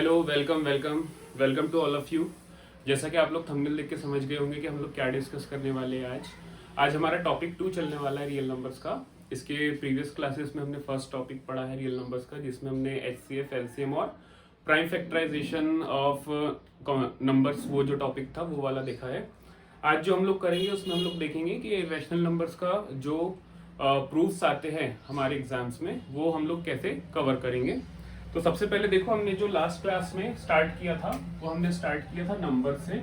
Hello, welcome welcome welcome to all of you. जैसा कि आप लोग थंबनेल देख के समझ गए होंगे कि हम लोग क्या डिस्कस करने वाले हैं आज हमारा टॉपिक 2 चलने वाला है रियल नंबर्स का। इसके प्रीवियस क्लासेस में हमने फर्स्ट टॉपिक पढ़ा है रियल नंबर्स का, जिसमें हमने एचसीएफ, एलसीएम और प्राइम फैक्टराइजेशन ऑफ नंबर्स, वो जो टॉपिक था वो वाला देखा है। आज जो हम लोग करेंगे उसमें हम लोग देखेंगे कि रैशनल नंबर्स का जो प्रूफ्स आते हैं हमारे एग्जाम्स में वो हम लोग कैसे कवर करेंगे। तो सबसे पहले देखो, हमने जो लास्ट क्लास में स्टार्ट किया था वो हमने स्टार्ट किया था नंबर से,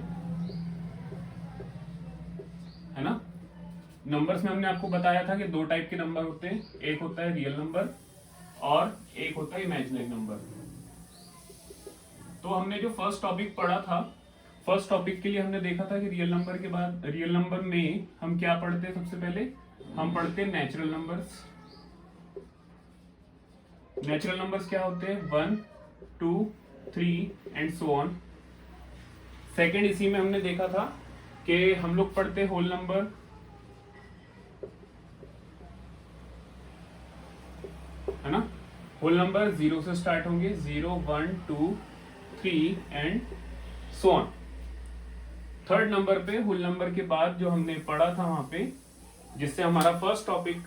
है ना। नंबर्स में हमने आपको बताया था कि दो टाइप के नंबर होते हैं, एक होता है रियल नंबर और एक होता है इमेजिनरी नंबर। तो हमने जो फर्स्ट टॉपिक पढ़ा था, फर्स्ट टॉपिक के लिए हमने देखा था कि रियल नंबर के बाद रियल नंबर में हम क्या पढ़ते हैं। सबसे पहले हम पढ़ते हैं नेचुरल नंबर्स। नेचुरल नंबर्स क्या होते हैं? 1, 2, 3 एंड सो ऑन। सेकेंड इसी में हमने देखा था कि हम लोग पढ़ते हैं होल नंबर, है ना। होल नंबर 0 से स्टार्ट होंगे, 0, 1, 2, 3 and so on. Third number पे होल नंबर के बाद जो हमने पढ़ा था वहां पे, जिससे हमारा फर्स्ट टॉपिक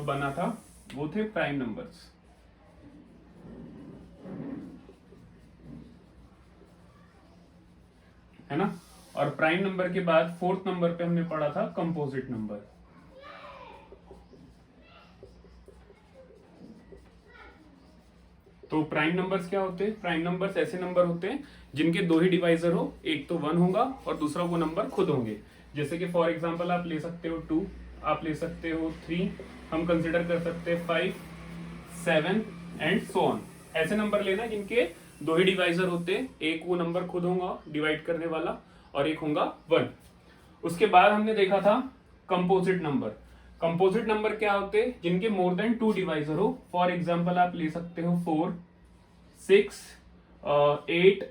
बना था, वो थे प्राइम नंबर्स, है ना। और प्राइम नंबर के बाद फोर्थ नंबर पे हमने पढ़ा था कंपोजिट नंबर। तो प्राइम नंबर्स क्या होते हैं? प्राइम नंबर्स ऐसे नंबर होते हैं जिनके दो ही डिवाइजर हो, एक तो 1 होगा और दूसरा वो नंबर खुद होंगे। जैसे कि फॉर एग्जांपल आप ले सकते हो 2, आप ले सकते हो 3, हम कंसिडर कर सकते हैं 5, 7 एंड सो ऑन। ऐसे नंबर लेना जिनके दो ही डिवाइजर होते हैं, एक वो नंबर खुद होगा डिवाइड करने वाला और एक होगा 1। उसके बाद हमने देखा था कंपोजिट नंबर। कंपोजिट नंबर क्या होते हैं? जिनके मोर देन 2 डिवाइजर हो। फॉर एग्जांपल आप ले सकते हो 4, 6, 8,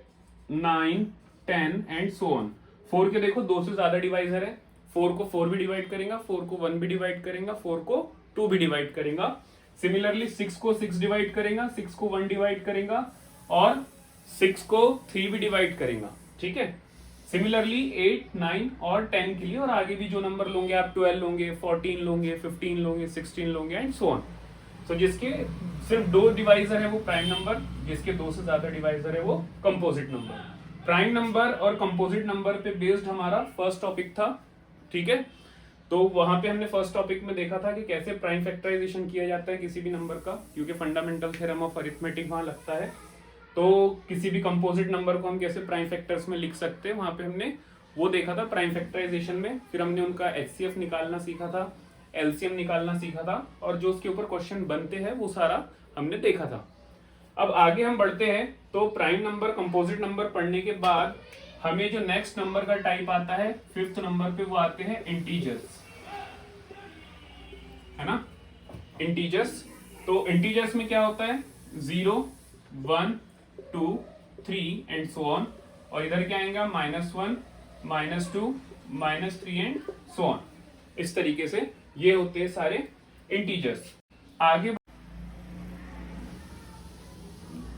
9, 10 एंड सो ऑन। 4 के देखो 2 से ज्यादा डिवाइजर है, 4 को 4 भी डिवाइड करेगा, 4 को 1 भी डिवाइड करेगा, 4 को 2 भी डिवाइड करेगा। सिमिलरली 6 को 6 डिवाइड करेगा, 6 को 1 डिवाइड करेगा और 6 को 3 भी डिवाइड करेगा, ठीक है। सिमिलरली 8, 9 और 10 के लिए, और आगे भी जो नंबर लोगे आप 12 लोगे, 14 लोगे, 15 लोगे, 16 लोगे एंड सो ऑन। सो जिसके सिर्फ 2 डिवाइजर है वो प्राइम नंबर, जिसके 2 से ज्यादा डिवाइजर है वो कंपोजिट नंबर। प्राइम नंबर और कंपोजिट नंबर पे बेस्ड हमारा फर्स्ट टॉपिक था, ठीक है। तो वहां पे हमने फर्स्ट टॉपिक में देखा था कि कैसे प्राइम फैक्टराइजेशन किया जाता है किसी भी नंबर का, क्योंकि फंडामेंटल थ्योरम ऑफ अरिथमेटिक वहां लगता है। तो किसी भी कंपोजिट नंबर को हम कैसे प्राइम फैक्टर्स में लिख सकते हैं, वहां पे हमने वो देखा था प्राइम फैक्टराइजेशन में। फिर हमने उनका एचसीएफ निकालना सीखा था, एलसीएम निकालना सीखा था, और जो उसके ऊपर क्वेश्चन बनते हैं वो सारा हमने देखा था। अब आगे हम बढ़ते हैं। तो प्राइम नंबर, कंपोजिट नंबर पढ़ने के बाद हमें जो नेक्स्ट नंबर का टाइप आता है, 5th नंबर पे, वो आते हैं इंटीजर्स, है ना। इंटीजर्स, तो इंटीजर्स में क्या होता है? 0, 1, 2, 3 एंड सो ऑन। और इधर क्या आएगा? -1, -2, -3 एंड सो ऑन। इस तरीके से ये होते हैं सारे इंटीजर्स। आगे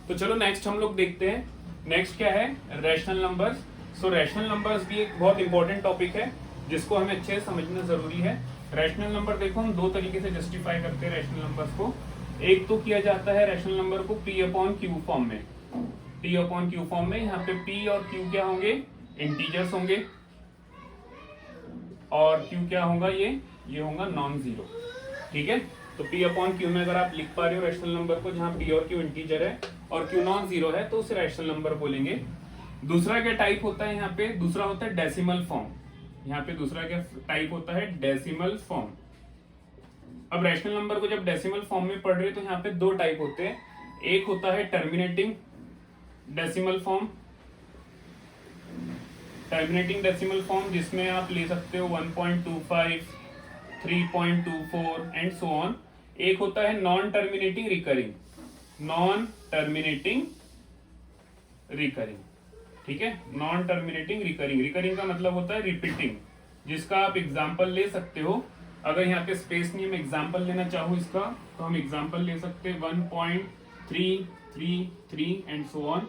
तो चलो नेक्स्ट हम लोग देखते हैं। नेक्स्ट क्या है? Rational numbers. सो रैशनल नंबर्स भी एक बहुत इंपॉर्टेंट टॉपिक है जिसको हमें अच्छे से समझना जरूरी है। रैशनल नंबर देखो, हम 2 तरीके से जस्टिफाई करते हैं रैशनल नंबर्स को। एक तो किया जाता है रैशनल नंबर को P/Q फॉर्म में। P/Q फॉर्म में यहाँ पे P और Q क्या होंगे? इंटीजर्स होंगे, और Q क्या होगा? ये होगा नॉन जीरो, ठीक है। तो P/Q में अगर आप लिख पा रहे हो रैशनल नंबर को, जहाँ P और Q इंटीजर है और Q नॉन जीरो है, तो उसे रैशनल नंबर बोलेंगे। दूसरा क्या टाइप होता है यहाँ पे? दूसरा होता है डेसिमल फॉर्म। यहाँ पे दूसरा क्या टाइप होता है? Decimal form. अब रैशनल नंबर को जब डेसिमल फॉर्म में पढ़ रहे हो तो यहाँ पे 2 टाइप होते हैं। एक होता है terminating decimal form, terminating decimal form, जिसमें आप ले सकते हो 1.25, 3.24 एंड सो ऑन। एक होता है non terminating recurring, non terminating recurring, ठीक है। नॉन टर्मिनेटिंग रिकरिंग, रिकरिंग का मतलब होता है रिपीटिंग, जिसका आप एग्जाम्पल ले सकते हो। अगर यहाँ पे स्पेस नहीं, मैं एग्जाम्पल लेना चाहूँ इसका, तो हम एग्जाम्पल ले सकते हैं 1.333 and so on.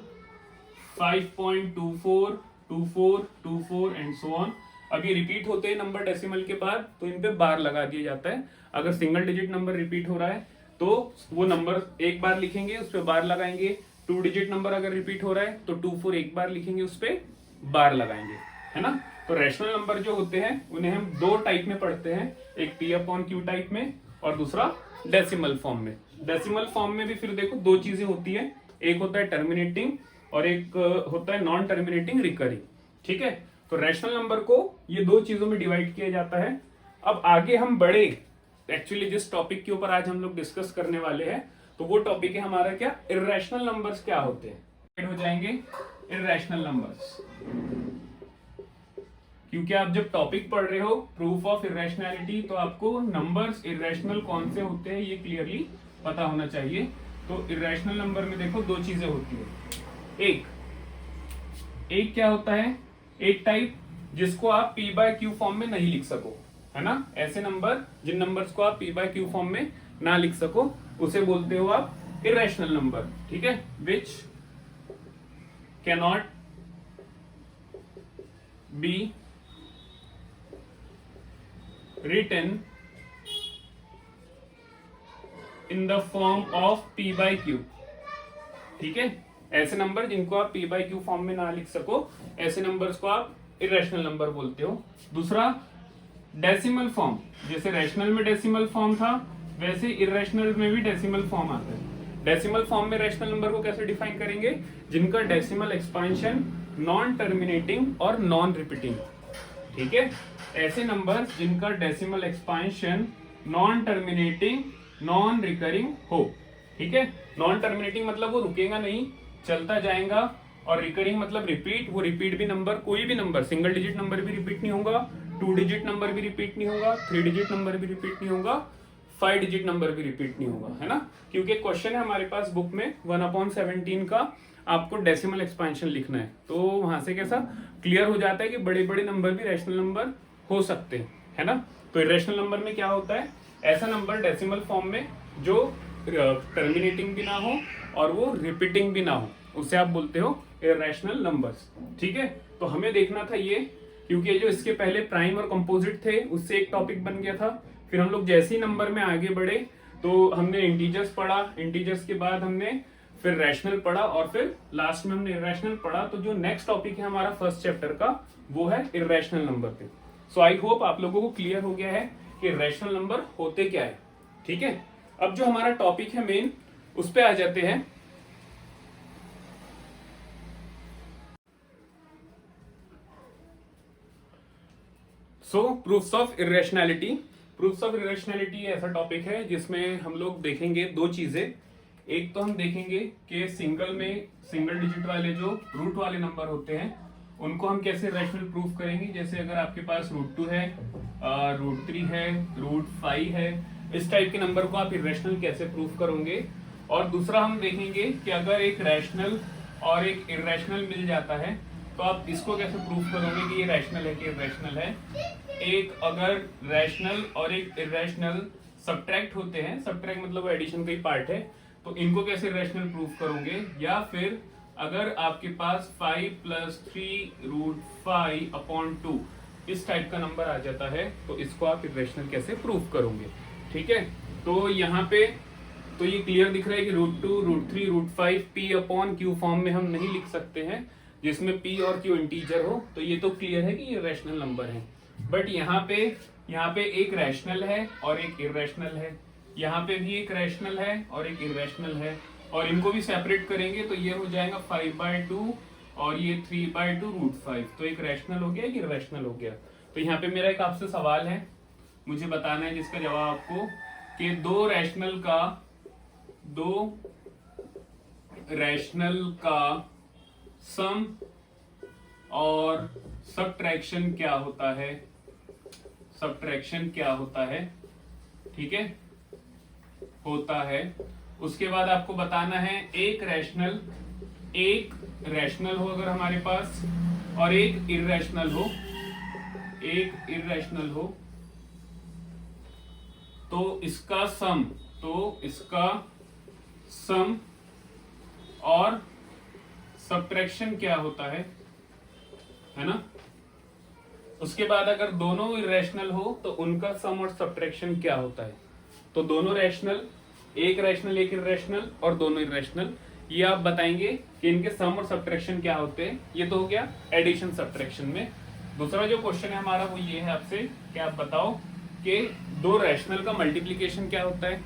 5.24 24 24 and so on. अब ये रिपीट होते हैं नंबर डेसिमल के बाद, तो इन पे बार लगा दिया जाता है। अगर सिंगल डिजिट नंबर रिपीट हो रहा है तो वो नंबर एक बार लिखेंगे, उस पर बार लगाएंगे। 2 डिजिट नंबर अगर रिपीट हो रहा है तो 24 एक बार लिखेंगे, उस पर बार लगाएंगे, है ना। तो रैशनल नंबर जो होते हैं उन्हें हम दो टाइप में पढ़ते हैं, एक P/Q टाइप में और दूसरा डेसिमल फॉर्म में। डेसिमल फॉर्म में भी फिर देखो दो चीजें होती है, एक होता है टर्मिनेटिंग और एक होता है नॉन टर्मिनेटिंग रिकरिंग, ठीक है। तो रैशनल नंबर को ये दो चीजों में डिवाइड किया जाता है। अब आगे हम बढ़े, एक्चुअली जिस टॉपिक के ऊपर आज हम लोग डिस्कस करने वाले हैं, तो वो टॉपिक है हमारा क्या, इर्रेशनल नंबर्स क्या होते हैं। हो जाएंगे इर्रेशनल नंबर्स, क्योंकि आप जब टॉपिक पढ़ रहे हो प्रूफ ऑफ इर्रेशनैलिटी, तो आपको नंबर्स इर्रेशनल कौन से होते हैं ये क्लियरली पता होना चाहिए। तो इर्रेशनल नंबर में देखो दो चीजें होती है, एक क्या होता है, एक टाइप जिसको आप P/Q फॉर्म में नहीं लिख सको, है ना। ऐसे नंबर जिन नंबर्स को आप P/Q फॉर्म में ना लिख सको उसे बोलते हो आप इर्रेशनल नंबर, ठीक है। Which cannot be written in the form of P/Q, ठीक है। ऐसे नंबर जिनको आप P/Q फॉर्म में ना लिख सको, ऐसे नंबर्स को आप इर्रेशनल नंबर बोलते हो। दूसरा डेसिमल फॉर्म, जैसे रैशनल में डेसिमल फॉर्म था वैसे इर्रेशनल में भी डेसिमल फॉर्म आता है। डेसिमल फॉर्म में रैशनल नंबर को कैसे डिफाइन करेंगे, जिनका डेसिमल एक्सपेंशन नॉन टर्मिनेटिंग और नॉन रिपीटिंग, ठीक है। ऐसे नंबर्स जिनका decimal expansion non terminating non recurring हो, ठीक है। नॉन टर्मिनेटिंग मतलब वो रुकेगा नहीं, चलता जाएगा, और रिकरिंग मतलब रिपीट, वो रिपीट भी नंबर, कोई भी नंबर, सिंगल डिजिट नंबर भी रिपीट नहीं होगा, 2 डिजिट नंबर भी रिपीट नहीं होगा, 3 डिजिट नंबर भी रिपीट नहीं होगा, 5 डिजिट नंबर भी रिपीट नहीं होगा, है ना। क्योंकि क्वेश्चन है हमारे पास बुक में 1/17 का, आपको डेसिमल एक्सपेंशन लिखना है, तो वहां से कैसा क्लियर हो जाता है कि बड़े बड़े नंबर भी रैशनल नंबर हो सकते हैं, है ना। तो इर्रेशनल नंबर में क्या होता है, ऐसा नंबर डेसिमल फॉर्म में जो टर्मिनेटिंग भी ना हो और वो रिपीटिंग भी ना हो, उसे आप बोलते हो इर्रेशनल नंबर्स, ठीक है। तो हमें देखना था ये, क्योंकि जो इसके पहले प्राइम और कंपोजिट थे उससे एक टॉपिक बन गया था। फिर हम लोग जैसे ही नंबर में आगे बढ़े तो हमने इंटीजर्स पढ़ा, इंटीजर्स के बाद हमने फिर रैशनल पढ़ा और फिर लास्ट में हमने इर्रेशनल पढ़ा। तो जो नेक्स्ट टॉपिक है हमारा फर्स्ट चैप्टर का वो है इर्रेशनल नंबर पे। सो आई होप आप लोगों को क्लियर हो गया है कि रैशनल नंबर होते क्या है, ठीक है। अब जो हमारा टॉपिक है मेन, उस पे आ जाते हैं। So proofs of irrationality. Proofs of irrationality ऐसा टॉपिक है जिसमें हम लोग देखेंगे दो चीजें। एक तो हम देखेंगे कि सिंगल डिजिट वाले जो रूट वाले नंबर होते हैं उनको हम कैसे रैशनल प्रूफ करेंगे। जैसे अगर आपके पास √2 है, √3 है, √5 है, इस टाइप के नंबर को आप इर्रेशनल कैसे प्रूफ करोगे। और दूसरा हम देखेंगे कि अगर एक रैशनल और एक इर्रेशनल मिल जाता है तो आप इसको कैसे प्रूफ करोगे कि ये रैशनल है कि इर्रेशनल है। एक अगर रैशनल और एक इर्रेशनल सब्ट्रैक्ट होते हैं, सब्ट्रैक्ट मतलब वो एडिशन का ही पार्ट है, तो इनको कैसे रैशनल प्रूफ करोगे। या फिर अगर आपके पास 5 + 3 √5/2 इस टाइप का नंबर आ जाता है तो इसको आप इर्रेशनल कैसे प्रूफ करोगे, ठीक है। तो यहाँ पे तो ये क्लियर दिख रहा है कि √2, √3, √5 P/Q फॉर्म में हम नहीं लिख सकते हैं, जिसमें P और Q इंटीजर हो, तो ये तो क्लियर है कि ये रैशनल नंबर है। बट यहाँ पे एक रैशनल है और एक इर्रेशनल है, यहाँ पे भी एक रैशनल है और एक इर्रेशनल है, और इनको भी सेपरेट करेंगे तो ये हो जाएगा 5/2 और ये 3/2 √5। तो एक रैशनल हो गया, एक इर्रेशनल हो गया। तो यहाँ पे मेरा एक आपसे सवाल है, मुझे बताना है जिसका जवाब आपको, कि दो रैशनल का सम और सब्ट्रैक्शन क्या होता है, सब्ट्रैक्शन क्या होता है, ठीक है, होता है। उसके बाद आपको बताना है एक रैशनल हो अगर हमारे पास और एक इर्रेशनल हो, तो इसका सम और सब्ट्रैक्शन क्या होता है ना। उसके बाद अगर दोनों इरेशनल हो तो उनका सम और सब्ट्रैक्शन क्या होता है। तो दोनों रैशनल, एक रैशनल एक इरेशनल और दोनों इरेशनल, ये आप बताएंगे कि इनके सम और सब्ट्रैक्शन क्या होते हैं। ये तो हो गया एडिशन सब्ट्रैक्शन में। दूसरा जो क्वेश्चन है हमारा वो ये है आपसे कि आप बताओ कि दो रैशनल का मल्टीप्लिकेशन क्या होता है,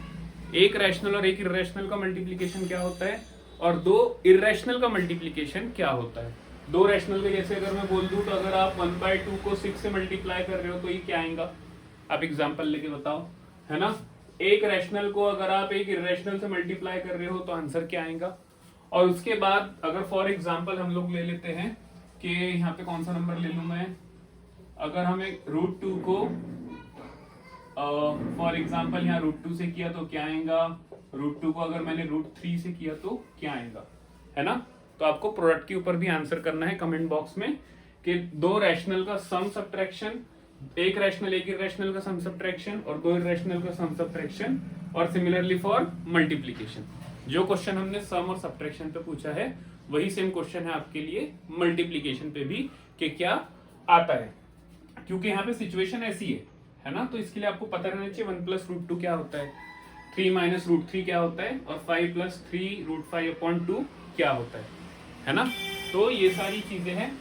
एक रैशनल और एक इरेशनल का मल्टीप्लिकेशन क्या होता है, और दो इरेशनल का मल्टीप्लिकेशन क्या होता है। दो रैशनल के जैसे अगर मैं बोल दूं तो अगर आप 1/2 को 6 से मल्टीप्लाई कर रहे हो तो ये क्या आएगा, आप एग्जांपल लेके बताओ, है ना। एक रैशनल को अगर आप एक इरेशनल से मल्टीप्लाई कर रहे हो तो आंसर क्या आएगा। और उसके बाद अगर फॉर एग्जांपल हम लोग ले लेते हैं कि यहाँ पे कौन सा नंबर ले लूं मैं, अगर हम एक √2 को फॉर एग्जांपल यहाँ √2 से किया तो क्या आएगा, √2 को अगर मैंने √3 से किया तो क्या आएगा, है ना। तो आपको प्रोडक्ट के ऊपर भी आंसर करना है कमेंट बॉक्स में कि दो रैशनल का सम सब्ट्रैक्शन, एक रैशनल एक इरेशनल का सम सब्ट्रैक्शन और दो इरेशनल का सम सब्ट्रैक्शन, और सिमिलरली फॉर मल्टीप्लिकेशन। जो क्वेश्चन हमने सम और सब्ट्रैक्शन पे पूछा है वही सेम क्वेश्चन है आपके लिए मल्टीप्लिकेशन पे भी कि क्या आता है, क्योंकि यहाँ पे सिचुएशन ऐसी है ना। तो इसके लिए आपको पता रहना चाहिए 1 + √2 क्या होता है, 3 - √3 क्या होता है, और 5 + 3 √5/2 क्या होता है ना। तो ये सारी चीजें हैं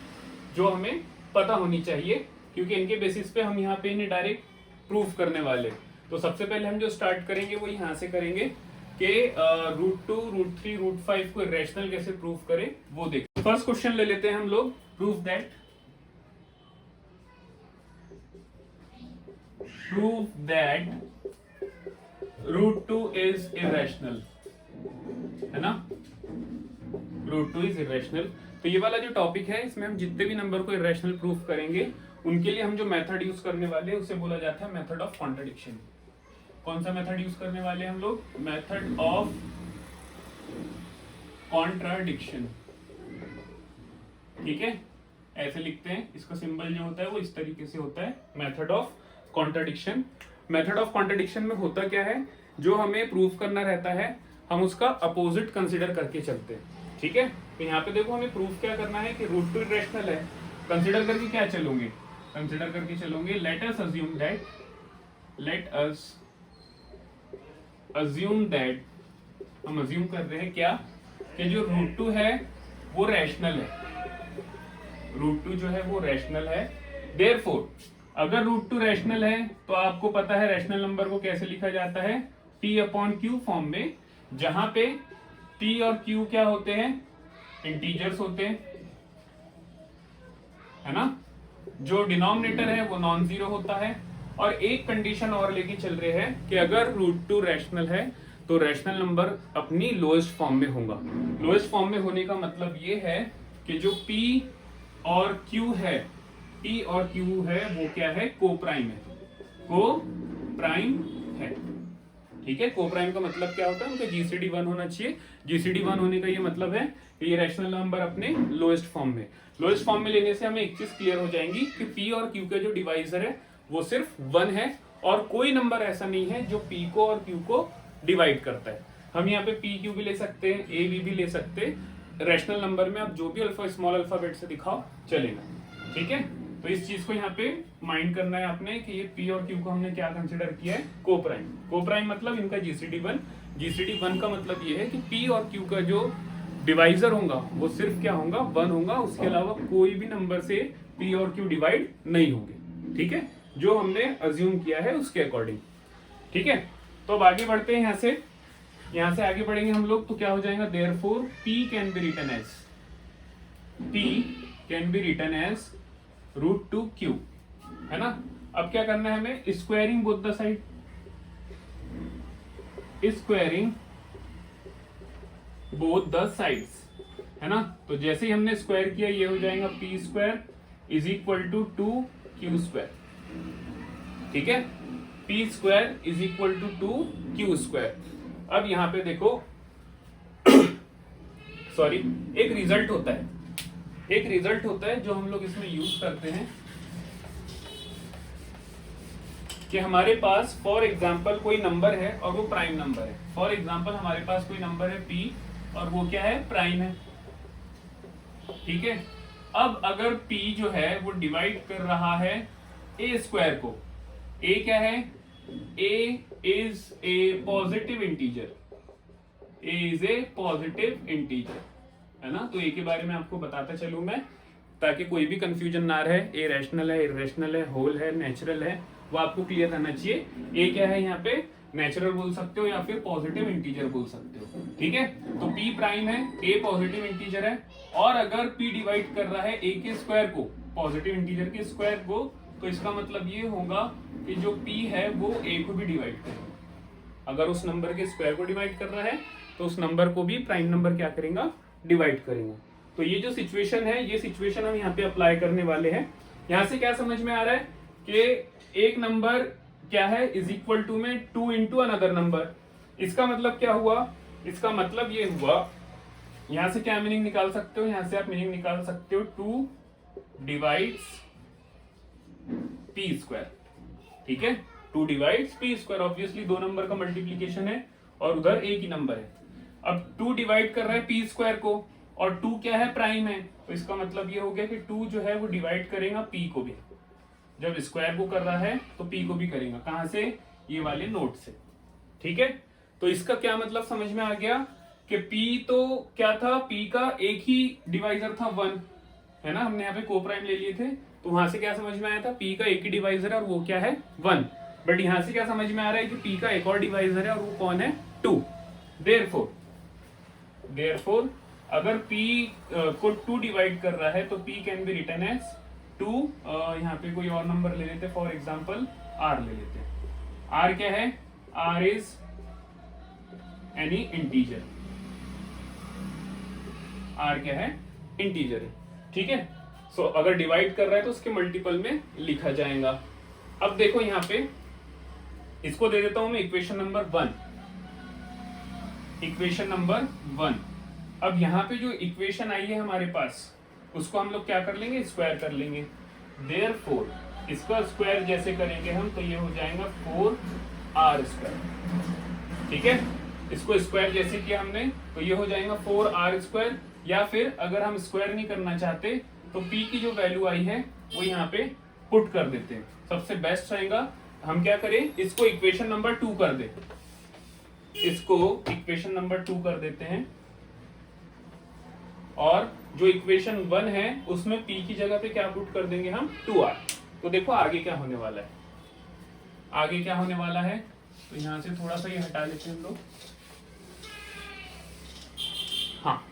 जो हमें पता होनी चाहिए, क्योंकि इनके बेसिस पे हम यहाँ पे इन्हें डायरेक्ट प्रूफ करने वाले। तो सबसे पहले हम जो स्टार्ट करेंगे वो यहाँ से करेंगे कि √2, √3, √5 को इरेशनल कैसे प्रूफ करें वो देखें। फर्स्ट क्वेश्चन ले लेते हैं हम लोग, प्रूफ दैट √2 इज इरेशनल, है ना। √2 इज इरेशनल। तो ये वाला जो टॉपिक है इसमें हम जितने भी नंबर को इरेशनल प्रूफ करेंगे उनके लिए हम जो मेथड यूज करने वाले हैं उसे बोला जाता है मेथड ऑफ कॉन्ट्रडिक्शन। कौन सा मेथड यूज करने वाले हैं हम लोग, मेथड ऑफ कॉन्ट्राडिक्शन। ठीक है, ऐसे लिखते हैं, इसका सिंबल जो होता है वो इस तरीके से होता है, method of contradiction. Method of contradiction में होता क्या है, जो हमें प्रूफ करना रहता है हम उसका अपोजिट कंसिडर करके चलते हैं। ठीक है, तो यहाँ पे देखो हमें प्रूफ क्या करना है कि √2 इरेशनल है, कंसिडर करके क्या चलोगे, कंसिडर करके चलोगे लेट अस अज्यूम दैट, हम अज्यूम कर रहे हैं क्या कि जो √2 है वो रैशनल है, √2 जो है वो रैशनल है। देयरफॉर अगर √2 रैशनल है तो आपको पता है रैशनल नंबर को कैसे लिखा जाता है, P/Q फॉर्म में, जहां पे P और Q क्या होते हैं, इंटीजर्स होते हैं, है ना। जो डिनोमिनेटर है वो नॉन जीरो होता है। और एक कंडीशन और लेके चल रहे हैं कि अगर √2 रैशनल है तो रैशनल नंबर अपनी लोएस्ट फॉर्म में होगा। लोएस्ट फॉर्म में होने का मतलब ये है कि जो P और Q है वो क्या है, कोप्राइम है, कोप्राइम है। ठीक है, कोप्राइम का मतलब क्या होता है, उनका GCD 1 होना चाहिए। GCD 1 होने का ये मतलब है कि ये रैशनल नंबर अपने लोएस्ट फॉर्म में लेने से हमें एक चीज क्लियर हो जाएंगी कि P और Q का जो डिवाइजर है वो सिर्फ 1 है, और कोई नंबर ऐसा नहीं है जो P को और Q को डिवाइड करता है। हम यहाँ पे PQ भी ले सकते हैं, AB भी ले सकते हैं। रैशनल नंबर में आप जो भी स्मॉल अल्फाबेट से दिखाओ चलेगा। ठीक है, तो इस चीज को यहाँ पे माइंड करना है आपने कि ये P और Q को हमने क्या कंसिडर किया है, कोप्राइम मतलब इनका GCD 1 का मतलब ये है कि P और Q का जो डिवाइजर होगा वो सिर्फ क्या होगा, 1 होगा, उसके अलावा कोई भी नंबर से P और Q डिवाइड नहीं होंगे। ठीक है, जो हमने अज्यूम किया है उसके अकॉर्डिंग। ठीक है, तो अब आगे बढ़ते हैं, यहाँ से आगे बढ़ेंगे हम लोग तो क्या हो जाएगा, therefore P can be written as √2Q, है ना। अब क्या करना है हमें, squaring both the side, squaring both the sides, है ना। तो जैसे ही हमने स्क्वायर किया ये हो जाएगा P² = 2Q²। ठीक है, P² = 2Q²। अब यहाँ पे देखो सॉरी, एक रिजल्ट होता है जो हम लोग इसमें यूज करते हैं कि हमारे पास फॉर एग्जांपल कोई नंबर है और वो प्राइम नंबर है। फॉर एग्जांपल हमारे पास कोई नंबर है P और वो क्या है, प्राइम है। ठीक है। अब अगर p जो है वो डिवाइड कर रहा है a स्क्वायर को, a क्या है, a is a positive integer, a is a positive integer, है ना। तो a के बारे में आपको बताता चलूं मैं, ताकि कोई भी कंफ्यूजन ना रहे, a रैशनल है, इरेशनल है, होल है, नेचुरल है, वो आपको क्लियर रहना चाहिए। a क्या है यहाँ पे, नेचुरल बोल सकते हो या फिर पॉजिटिव इंटीजर बोल सकते हो, ठीक है। तो p प्राइम है, a पॉजिटिव इंटीजर है, और अगर p डिवाइड कर रहा है a के स्क्वायर को, पॉजिटिव इंटीजर के स्क्वायर को, तो इसका मतलब ये होगा कि जो p है वो a को भी डिवाइड करेगा। अगर उस नंबर के स्क्वायर को डिवाइड कर रहा है तो उस नंबर को भी प्राइम नंबर क्या करेगा, डिवाइड करेगा। तो ये जो सिचुएशन है, ये सिचुएशन हम यहाँ पे अप्लाई करने वाले हैं। यहाँ से क्या समझ में आ रहा है कि एक नंबर क्या है, इज इक्वल टू में 2 इंटू अनदर नंबर। इसका मतलब क्या हुआ, इसका मतलब ये हुआ, यहां से क्या मीनिंग निकाल सकते हो, यहां से आप मीनिंग निकाल सकते हो 2 डिवाइड्स p स्क्वायर, ठीक है। 2 डिवाइड्स p स्क्वायर, ऑब्वियसली दो नंबर का मल्टीप्लीकेशन है और उधर एक ही नंबर है। अब 2 डिवाइड कर रहा है p स्क्वायर को, और 2 क्या है, प्राइम है, तो इसका मतलब ये हो गया कि 2 जो है वो डिवाइड करेगा p को भी। जब स्क्वायर को कर रहा है तो p को भी करेगा, कहां से, ये वाले नोट से, ठीक है। तो इसका क्या मतलब समझ में आ गया कि p तो क्या था, p का एक ही डिवाइजर था 1, है ना। हमने यहाँ पे को प्राइम ले लिए थे, तो वहां से क्या समझ में आया था, p का एक ही डिवाइजर है और वो क्या है 1। बट यहां से क्या समझ में आ रहा है कि p का एक और डिवाइजर है और वो कौन है, 2। देयरफॉर अगर p को 2 डिवाइड कर रहा है तो p can be written as 2। यहाँ पे कोई और नंबर ले लेते, फॉर एग्जाम्पल r ले लेते। r क्या है, r is any integer, r क्या है, इंटीजर है, ठीक है। सो अगर डिवाइड कर रहा है तो उसके मल्टीपल में लिखा जाएगा। अब देखो यहाँ पे, इसको दे देता हूं मैं इक्वेशन नंबर 1, इक्वेशन नंबर 1। अब यहाँ पे जो इक्वेशन आई है हमारे पास, उसको हम लोग क्या कर लेंगे, स्क्वायर कर लेंगे। देयरफॉर इसका स्क्वायर जैसे करेंगे हम तो ये हो जाएगा 4r स्क्वायर, ठीक है। इसको स्क्वायर जैसे किया हमने तो ये हो जाएगा 4r स्क्वायर, या फिर अगर हम स्क्वायर नहीं करना चाहते तो p की जो वैल्यू आई है वो यहाँ पे पुट कर देते हैं, सबसे बेस्ट रहेगा। हम क्या करें, इसको इक्वेशन नंबर 2 कर दे, इसको इक्वेशन नंबर 2 कर देते हैं, और जो इक्वेशन 1 है उसमें p की जगह पे क्या पुट कर देंगे हम, 2r। तो देखो आगे क्या होने वाला है, आगे क्या होने वाला है, तो यहां से थोड़ा सा ये हटा लेते हैं हम लोग, हाँ।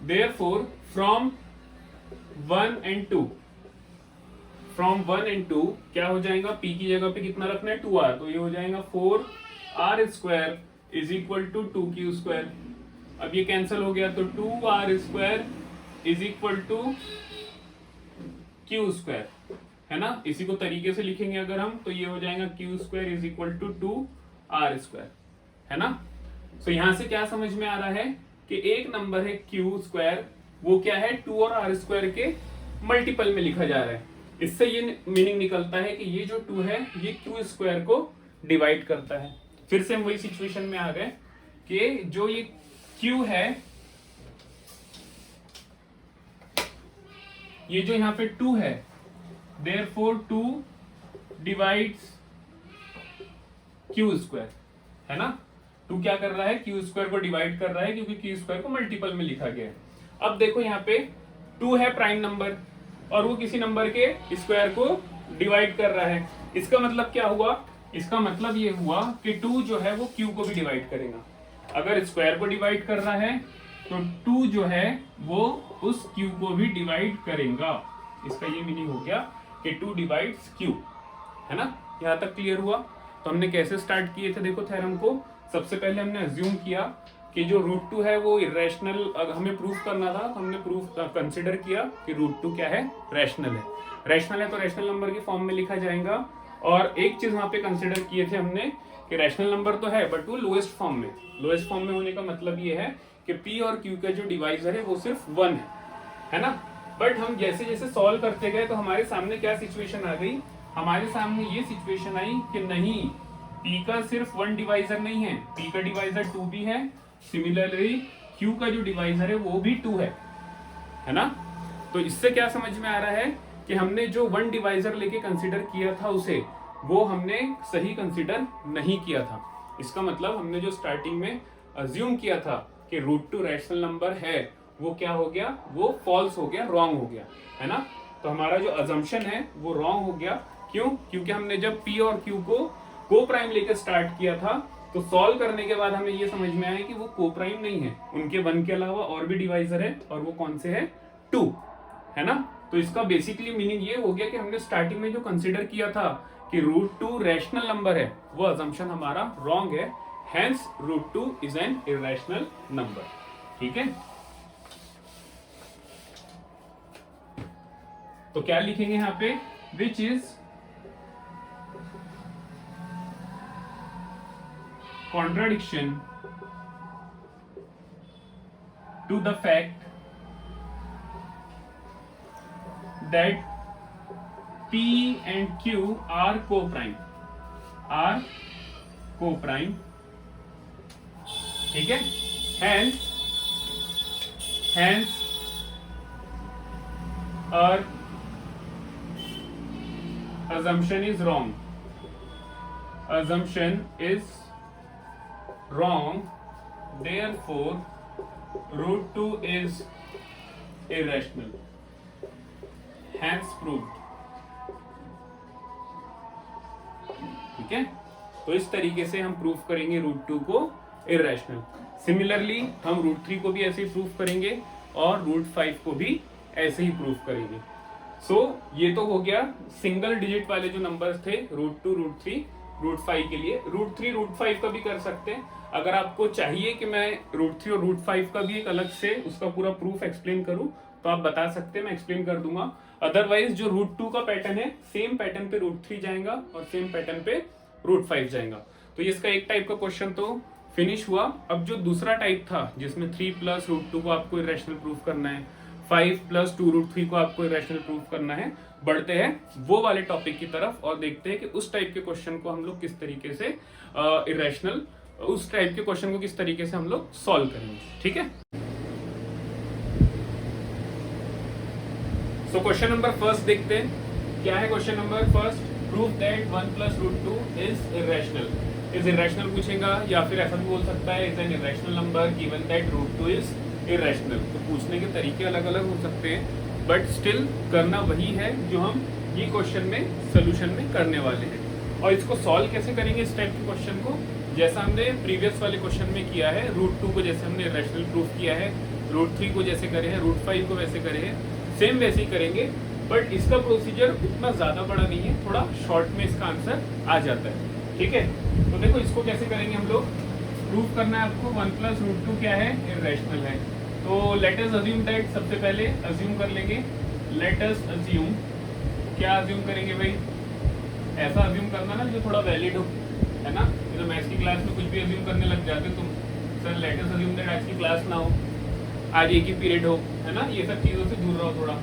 Therefore from 1 and 2, from 1 and 2 क्या हो जाएगा, p की जगह पे कितना रखना है, 2r, तो ये हो जाएगा 4r square is equal to 2q square. अब ये कैंसिल हो गया तो 2r square is equal to q square, है ना। इसी को तरीके से लिखेंगे अगर हम, तो ये हो जाएगा q square is equal to 2r square, है ना। तो यहां से क्या समझ में आ रहा है कि एक नंबर है q स्क्वायर, वो क्या है 2 और r स्क्वायर के मल्टीपल में लिखा जा रहा है। इससे ये मीनिंग निकलता है कि ये जो 2 है ये q स्क्वायर को डिवाइड करता है। फिर से हम वही सिचुएशन में आ गए कि जो ये q है, ये जो यहाँ पे 2 है, देयरफॉर 2 डिवाइड्स q स्क्वायर, है ना। 2 क्या कर रहा है, q स्क्वायर को डिवाइड कर रहा है, क्योंकि q स्क्वायर को मल्टीपल में लिखा गया है। अब देखो यहाँ पे 2 है प्राइम नंबर और वो किसी नंबर के स्क्वायर को डिवाइड कर रहा है। इसका मतलब क्या हुआ, इसका मतलब ये हुआ कि 2 जो है वो q को भी डिवाइड करेगा। अगर स्क्वायर को डिवाइड कर रहा है तो 2 जो है वो उस q को भी डिवाइड करेगा। इसका ये मीनिंग हो गया कि 2 डिवाइड्स q, है ना। यहाँ तक क्लियर हुआ। तो हमने कैसे स्टार्ट किए थे, देखो थ्योरम को सबसे पहले हमने अज्यूम किया कि जो √2 है वो इरेशनल, हमें प्रूफ करना था, तो हमने प्रूफ कंसिडर किया कि √2 क्या है, रैशनल है। रैशनल है तो रैशनल नंबर के फॉर्म में लिखा जाएगा। और एक चीज वहां पे कंसिडर किए थे हमने कि रैशनल नंबर तो है बट वो लोएस्ट फॉर्म में, लोएस्ट फॉर्म में होने का मतलब ये है कि p और q का जो डिवाइजर है वो सिर्फ 1 है ना। बट हम जैसे जैसे सॉल्व करते गए तो हमारे सामने क्या सिचुएशन आ गई, हमारे सामने ये सिचुएशन आई कि नहीं, p का सिर्फ 1 डिवाइजर नहीं है, p का डिवाइजर 2 भी है, सिमिलरली q का जो डिवाइजर है वो भी 2 है ना। तो इससे क्या समझ में आ रहा है कि हमने जो 1 डिवाइजर लेके कंसीडर किया था उसे वो हमने सही कंसीडर नहीं किया था। इसका मतलब हमने जो स्टार्टिंग में अज्यूम किया था कि √2 रैशनल नंबर है वो क्या हो गया, वो फॉल्स हो गया, रॉन्ग हो गया, है ना। तो हमारा जो अजम्पशन है वो रॉन्ग हो गया। क्यों? क्योंकि हमने जब p और q को को प्राइम लेकर स्टार्ट किया था तो सॉल्व करने के बाद हमें ये समझ में आया कि वो को प्राइम नहीं है, उनके 1 के अलावा और भी डिवाइजर है और वो कौन से है, 2, है ना। तो इसका बेसिकली मीनिंग ये हो गया कि हमने स्टार्टिंग में जो कंसीडर किया था कि √2 रैशनल नंबर है वो अजम्पशन हमारा रॉन्ग है, hence √2 is an irrational number. ठीक है, तो क्या लिखेंगे यहाँ पे, which is contradiction to the fact that P and Q are co-prime, ठीक है। hence our assumption is wrong, therefore √2 is irrational, hence proved। ठीक है, तो इस तरीके से हम प्रूफ करेंगे √2 को इररेशनल। सिमिलरली हम √3 को भी ऐसे ही प्रूफ करेंगे और √5 को भी ऐसे ही प्रूफ करेंगे। सो ये तो हो गया सिंगल डिजिट वाले जो नंबर्स थे, √2, √3, √5 के लिए। √3, √5 का भी कर सकते हैं। अगर आपको चाहिए कि मैं √3 और √5 का भी एक अलग से उसका पूरा प्रूफ एक्सप्लेन करूं तो आप बता सकते हैं, मैं एक्सप्लेन कर दूंगा। अदरवाइज जो √2 का पैटर्न है सेम पैटर्न पे √3 जाएगा और सेम पैटर्न पे √5 जाएगा। तो ये इसका एक टाइप का क्वेश्चन तो फिनिश हुआ। अब जो दूसरा टाइप था जिसमें 3 + √2 को आपको इररेशनल प्रूफ करना है, 5 + 2 √3 को आपको इररेशनल प्रूफ करना है, बढ़ते हैं वो वाले टॉपिक की तरफ और देखते हैं कि उस टाइप के क्वेश्चन को हम लोग किस तरीके से इररेशनल, उस टाइप के क्वेश्चन को किस तरीके से हम लोग सॉल्व करेंगे। ठीक है, सो क्वेश्चन नंबर फर्स्ट देखते हैं। क्या है question number first, prove that 1 + √2 is irrational. Is irrational पूछेगा या फिर ऐसा भी बोल सकता है is an irrational number given that √2 is irrational. तो पूछने के तरीके अलग अलग हो सकते हैं बट स्टिल करना वही है जो हम ये क्वेश्चन में सोल्यूशन में करने वाले हैं। और इसको सॉल्व कैसे करेंगे इस टाइप के क्वेश्चन को, जैसा हमने प्रीवियस वाले क्वेश्चन में किया है। √2 को जैसे हमने इररेशनल प्रूफ किया है, √3 को जैसे करे हैं, √5 को वैसे करे हैं, सेम वैसे ही करेंगे। बट इसका प्रोसीजर उतना ज्यादा बड़ा नहीं है, थोड़ा शॉर्ट में इसका आंसर आ जाता है। ठीक है, तो देखो इसको कैसे करेंगे हम लोग। प्रूफ करना है आपको 1 + √2 क्या है, इररेशनल है। तो लेट अस अज्यूम दैट, सबसे पहले अज्यूम कर लेंगे, लेट अस अज्यूम, क्या अज्यूम करेंगे भाई, ऐसा अज्यूम करना ना जो थोड़ा वैलिड हो, है ना। तो मैथ्स की क्लास में कुछ भी अज्यूम करने लग जाते तुम, sir let us assume that आज की क्लास ना हो, आज एक ही पीरियड हो, है ना, ये सब चीजों से दूर रहो थोड़ा।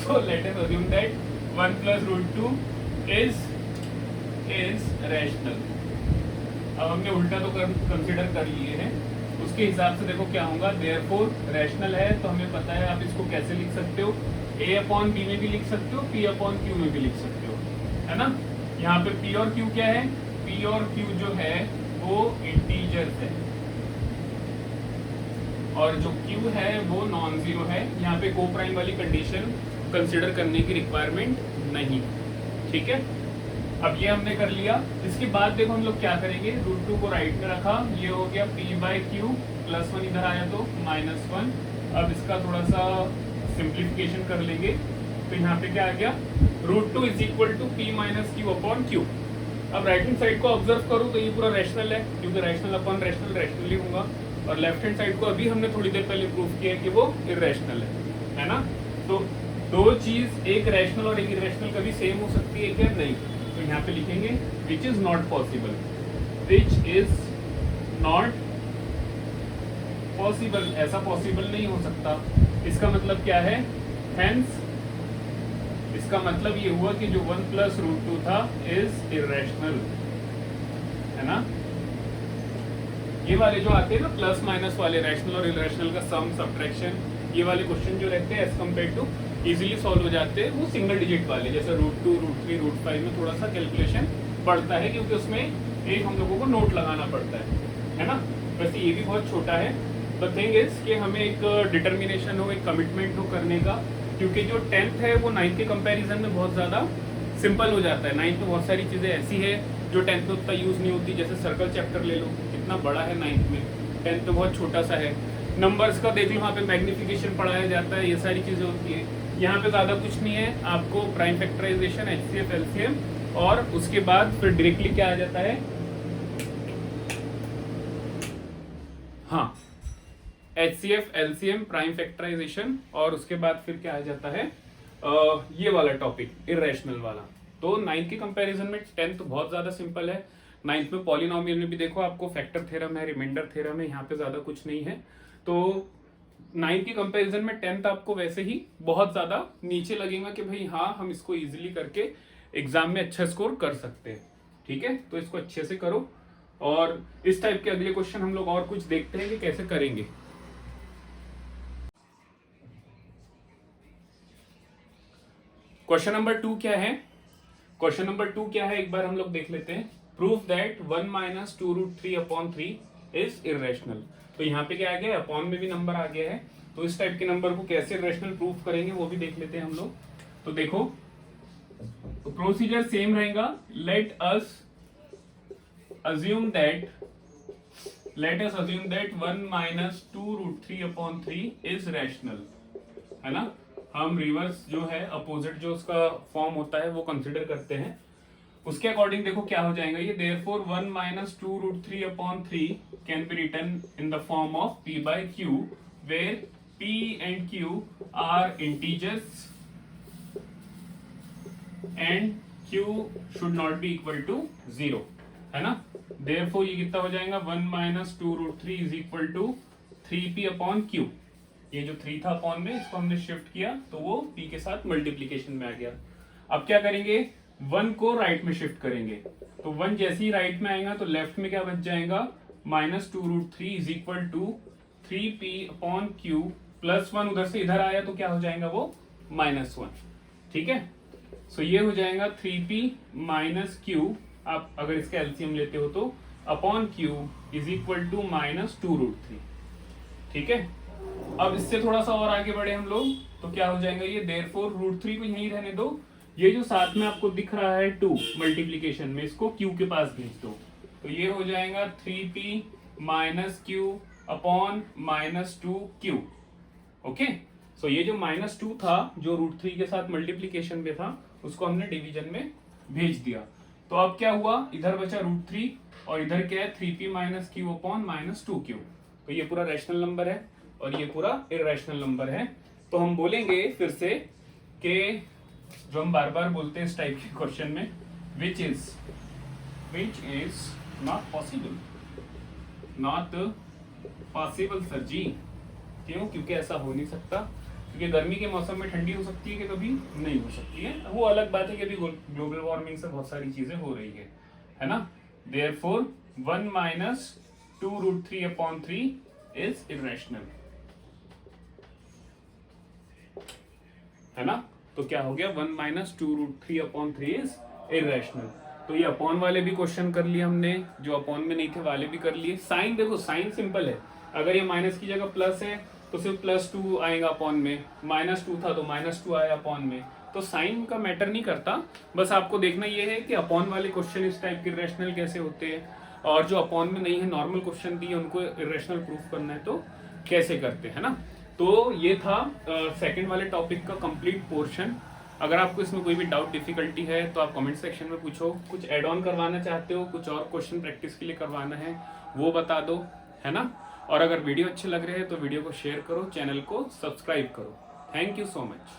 So let us assume that 1 + √2 is rational. अब हमने उल्टा तो कंसिडर कर लिए हैं, उसके हिसाब से देखो क्या होगा, देयरफॉर रैशनल है तो हमें पता है आप इसको कैसे लिख सकते हो, a/b में भी लिख सकते हो, p/q में भी लिख सकते हो, है ना। यहाँ पे p और q क्या है, p और q जो है वो इंटीजर्स है और जो q है वो नॉन जीरो है। यहाँ पे को प्राइम वाली कंडीशन कंसिडर करने की रिक्वायरमेंट नहीं। ठीक है, अब ये हमने कर लिया। इसके बाद देखो हम लोग क्या करेंगे, √2 को राइट में रखा, ये हो गया p/q, +1 इधर आया तो -1। अब इसका थोड़ा सा सिंप्लीफिकेशन कर लेंगे तो यहाँ पे क्या आ गया, √2 = p - q/q। अब राइट हैंड साइड को ऑब्जर्व करूँ तो ये पूरा रैशनल है क्योंकि रैशनल अपॉन रैशनल रैशनली होगा, और लेफ्ट हैंड साइड को अभी हमने थोड़ी देर पहले प्रूफ किया कि वो इररेशनल है ना। तो दो चीज, एक रैशनल और एक इररेशनल कभी सेम हो सकती है क्या, नहीं। तो यहाँ पे लिखेंगे विच is not possible, which is not possible, ऐसा पॉसिबल नहीं हो सकता। इसका मतलब क्या है, हेंस इसका मतलब ये हुआ कि जो 1 + √2 था इज इररेशनल, है ना। ये वाले जो आते हैं ना प्लस माइनस वाले, रैशनल और इरेशनल का सम सब्ट्रैक्शन, ये वाले क्वेश्चन जो रहते हैं as compare to easily solve हो जाते हैं वो सिंगल डिजिट वाले, जैसे √2, √3, √5 में थोड़ा सा कैलकुलेशन पड़ता है क्योंकि उसमें एक हम लोगों को नोट लगाना पड़ता है ना। वैसे ये भी बहुत छोटा है। द थिंग इज कि हमें एक डिटर्मिनेशन हो, एक कमिटमेंट हो करने का, क्योंकि जो 10th है वो 9th के कंपैरिजन में बहुत ज़्यादा सिंपल हो जाता है। 9th में बहुत सारी चीज़ें ऐसी है जो 10th में उतना यूज़ नहीं होती, जैसे सर्कल चैप्टर ले लो, कितना बड़ा है 9th में, 10th में बहुत छोटा सा है। नंबर्स का देख लो, वहाँ पे मैग्निफिकेशन पढ़ाया जाता है, ये सारी चीज़ें होती है। यहाँ पे ज़्यादा कुछ नहीं है, आपको प्राइम फैक्टराइजेशन, HCF, LCM और उसके बाद फिर डायरेक्टली क्या आ जाता है, हाँ HCF, LCM, प्राइम फैक्टराइजेशन और उसके बाद फिर क्या आ जाता है ये वाला टॉपिक इरेशनल वाला। तो 9th के कंपैरिजन में 10th बहुत ज़्यादा सिंपल है। 9th में पॉलिनोमियल में भी देखो आपको फैक्टर थ्योरम है, रिमाइंडर थ्योरम है, यहाँ पे ज़्यादा कुछ नहीं है। तो 9th के कंपैरिजन में 10th आपको वैसे ही बहुत ज़्यादा नीचे लगेगा कि भाई हाँ हम इसको इजीली करके एग्जाम में अच्छा स्कोर कर सकते हैं। ठीक है, तो इसको अच्छे से करो और इस टाइप के अगले क्वेश्चन हम लोग और कुछ देखते हैं कि कैसे करेंगे। क्वेश्चन नंबर 2 क्या है? क्वेश्चन नंबर 2 क्या है एक बार हम लोग देख लेते हैं। Proof that 1 - 2√3/3 is irrational. तो यहाँ पे क्या आ गया, अपॉन में भी नंबर आ गया है। तो इस टाइप के नंबर को कैसे इरेशनल प्रूफ करेंगे वो भी देख लेते हैं हम लोग। तो देखो प्रोसीजर सेम रहेगा। Let us assume that 1 - 2√3/3 is rational, है ना। हम रिवर्स जो है अपोजिट जो उसका फॉर्म होता है वो कंसिडर करते हैं। उसके अकॉर्डिंग देखो क्या हो जाएगा ये, therefore 1 - 2√3/3 can be written in the form of P/Q where P and Q are integers and Q should not be equal to 0, है ना। देयरफॉर ये कितना हो जाएगा, 1 - 2√3 इज इक्वल टू 3P/Q। ये जो 3 था अपॉन में, इसको हमने शिफ्ट किया तो वो P के साथ मल्टीप्लीकेशन में आ गया। अब क्या करेंगे, 1 को राइट में शिफ्ट करेंगे। तो 1 जैसे ही राइट में आएगा तो लेफ्ट में क्या बच जाएगा, -2√3 is equal to 3P/Q plus 1 उधर से इधर आया तो क्या हो जाएगा वो -1। ठीक है, सो ये हो जाएगा 3P - Q। आप अगर इसका एलसीएम लेते हो तो upon Q is equal to -2√3। ठीक है, अब इससे थोड़ा सा और आगे बढ़े हम लोग तो क्या हो जाएगा ये, देयरफॉर √3 को यहीं रहने दो। ये जो साथ में आपको दिख रहा है 2 मल्टीप्लीकेशन में, इसको Q के पास भेज दो। तो ये हो जाएगा 3P - Q upon -2Q। Okay, सो ये जो -2 था जो √3 के साथ मल्टीप्लीकेशन में था उसको हमने डिवीजन में भेज दिया। तो अब क्या हुआ, इधर बचा √3 और इधर क्या है 3P - Q अपॉन -2Q। तो ये पूरा रैशनल नंबर है और ये पूरा इरेशनल नंबर है। तो हम बोलेंगे फिर से कि जो हम बार बार बोलते हैं इस टाइप के क्वेश्चन में, which is not possible sir ji. क्यों? क्योंकि ऐसा हो नहीं सकता, क्योंकि गर्मी के मौसम में ठंडी हो सकती है कि कभी नहीं हो सकती है, वो अलग बात है कि अभी ग्लोबल वार्मिंग से बहुत सारी चीजें हो रही है ना। देयरफॉर 1 - 2√3/3 इज इरेशनल, है ना। तो क्या हो गया, 1 - 2√3/3 इज इरेशनल। तो ये अपॉन वाले भी क्वेश्चन कर लिए हमने, जो अपॉन में नहीं थे वाले भी कर लिए। साइन देखो, साइन सिंपल है। अगर ये माइनस की जगह प्लस है तो सिर्फ +2 आएगा अपॉन में, -2 था तो -2 आया अपॉन में। तो साइन का मैटर नहीं करता, बस आपको देखना ये है कि अपॉन वाले क्वेश्चन इस टाइप के इरेशनल कैसे होते हैं, और जो अपॉन में नहीं है नॉर्मल क्वेश्चन दिए उनको इरेशनल प्रूफ करना है तो कैसे करते हैं ना। तो ये था सेकंड वाले टॉपिक का कंप्लीट पोर्शन। अगर आपको इसमें कोई भी डाउट डिफिकल्टी है तो आप कमेंट सेक्शन में पूछो। कुछ ऐड ऑन करवाना चाहते हो, कुछ और क्वेश्चन प्रैक्टिस के लिए करवाना है वो बता दो, है ना। और अगर वीडियो अच्छे लग रहे हैं तो वीडियो को शेयर करो, चैनल को सब्सक्राइब करो। Thank you so much.